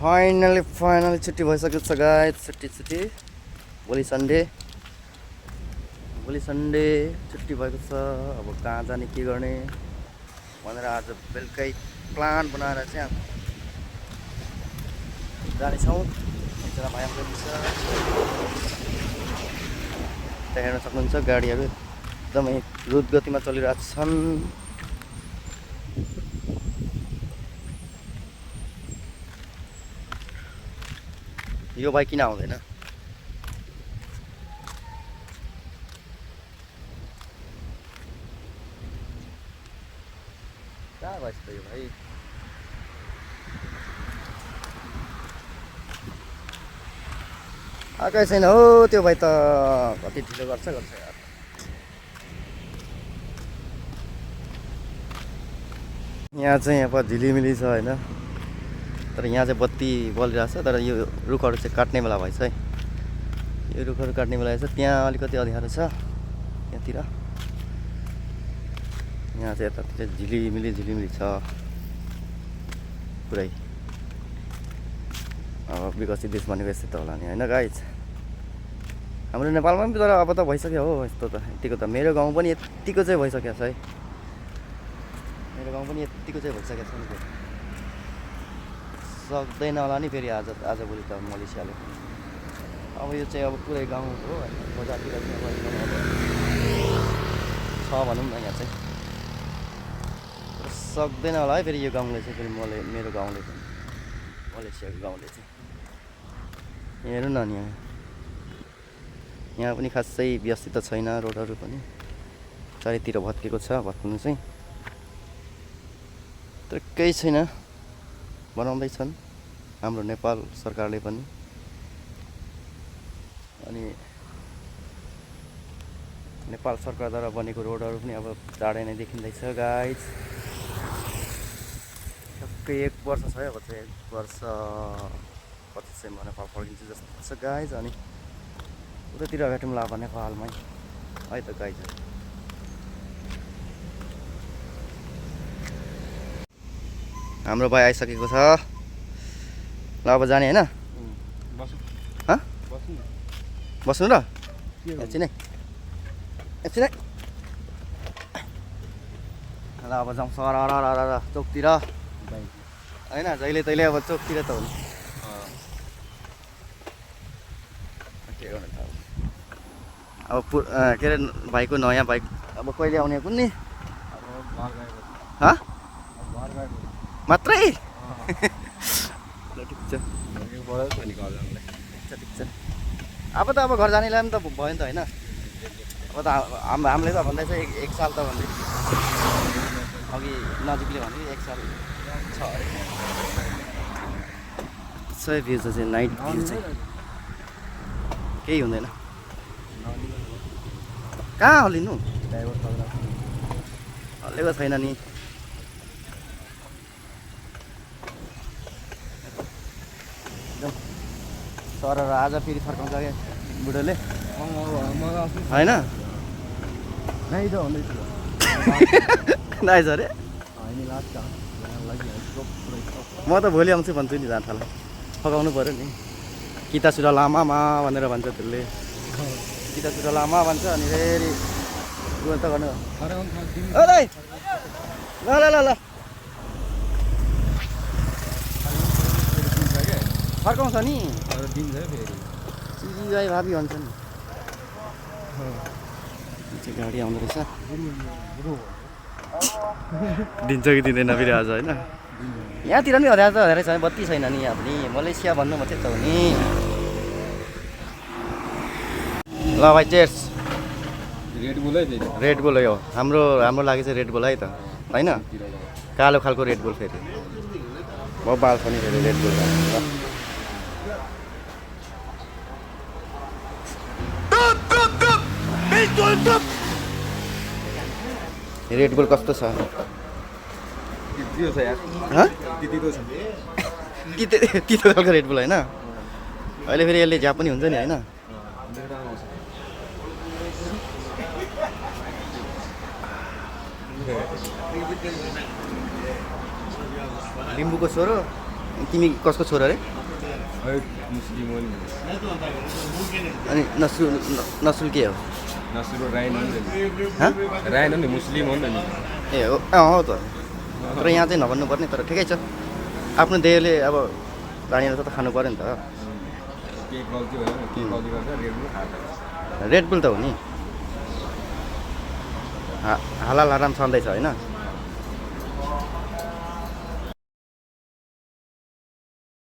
Finally छुट्टी भइसकेको छ गाइस। छुट्टी भोलि सन्डे छुट्टी भएको छ। अब कहाँ जाने के गर्ने भनेर आज बेलुकै प्लान बनाएर चाहिँ जानेछौँ। एकजना भाइ हाम्रो छ, त्यहाँ हेर्न सक्नुहुन्छ गाडीहरू एकदमै द्रुत गतिमा चलिरहेको छन्। यो बाइक किन आउँदैन? कहाँ भएछ त यो भाइ? आएकै छैन हो त्यो भाइ त। कति ढिलो गर्छ यार। यहाँ चाहिँ अब झिलिमिली छ होइन, तर यहाँ चाहिँ बत्ती बलिरहेछ। तर यो रुखहरू चाहिँ काट्ने बेला भएछ है। यो रुखहरू काट्ने बेला छ। त्यहाँ अलिकति अँध्यारो छ त्यहाँतिर। यहाँ चाहिँ यतातिर झिलिमिली छ पुरै। अब विकसित देश भनेको यस्तै त होला नि होइन गाइज? हाम्रो नेपालमा पनि तर अब त भइसक्यो हो यस्तो त। यतिको त मेरो गाउँ पनि यतिको चाहिँ भइसकेको छ है। मेरो गाउँ पनि यतिको चाहिँ भइसकेको छ नि। सक्दैन होला नि फेरि आजभोलि त मलेसियाले। अब यो चाहिँ अब पुरै गाउँ हो होइन। बजारतिर चाहिँ अब छ भनौँ न। यहाँ चाहिँ सक्दैन होला है फेरि यो गाउँले चाहिँ। फेरि मेरो गाउँले चाहिँ, मलेसियाको गाउँले चाहिँ। हेर्नु न नि यहाँ पनि खासै व्यवस्थित छैन। रोडहरू पनि चारैतिर भत्केको छ। भत्किनु चाहिँ तर केही छैन, बनाउँदैछन् हाम्रो नेपाल सरकारले पनि। अनि नेपाल सरकारद्वारा बनेको रोडहरू पनि अब चाँडै नै देखिँदैछ गाइज। ठ्याक्कै 1 वर्ष छ है। अब चाहिँ 1 वर्ष पछि चाहिँ म नेपाल फर्किन्छु जस्तो छ गाइज। अनि उतातिर भेटौँला अब नेपालमै है त गाइज। हाम्रो भाइ आइसकेको छ। ल अब जाने होइन? बस्नु र एकछिन है। ल अब जाउँ सर चोकतिर होइन। जहिले तहिले अब चोकतिर त हुन्छ। के गर्नु त अब के अरे भाइको नयाँ बाइक अब कहिले आउने कुन्नी? मात्रै? ल ठिक छ। ठिक छ। अब त अब घर जानेलाई पनि त भयो नि त होइन? अब त हामीले त भन्दैछ 1 साल त भन्दै। अघि नजिकले भने 1 साल छ अरे। सही भ्यू चाहिँ नाइट भ्यू चाहिँ केही हुँदैन। कहाँ हल्लिनु? हल्लेको छैन नि। सर आज फेरि फर्काउँछ क्या बुढोले होइन? नाइज अरे। म त भोलि आउँछु भन्छु नि जाँठालाई। फकाउनु पऱ्यो नि। किता सुरा लामामा भनेर भन्छ त्यसले। किता सुरा लामा भन्छ। अनि फेरि त गर्नु ल फर्काउँछ नि। चिरी भाबी भन्छ नि। गाडी आउँदो रहेछ। दिन्छ कि दिँदैन फेरि आज होइन? यहाँतिर पनि हराएर त धेरै छैन। बत्ती छैन नि यहाँ पनि। मलेसिया भन्नु मात्रै त हो नि। ल भाइ चेयर्स। रेड बुल हो हाम्रो लागि चाहिँ रेड बुल है त होइन? कालो खालको रेड बुल फेरि बबाल छ नि फेरि रेड बुल। रेड बुल कस्तो छ? तितो खालको रेड बुल होइन? अहिले फेरि यसले झ्याप पनि हुन्छ नि होइन? लिम्बूको छोरो तिमी कसको छोरा रे? मुस्लिम हो नि अनि नसुल के हो? नसुल रायन हो नि हाँ? रायन हो नि मुस्लिम हो नि ए हो त तर यहाँ चाहिँ नभन्नुपर्ने तर ठिकै छ आफ्नो देहले अब पानीहरू त खानु पऱ्यो नि त के गल्ती भयो के गल्ती गर्छ रेड बुल खाएको रेड बुल त हो नि हालाल आराम छँदैछ होइन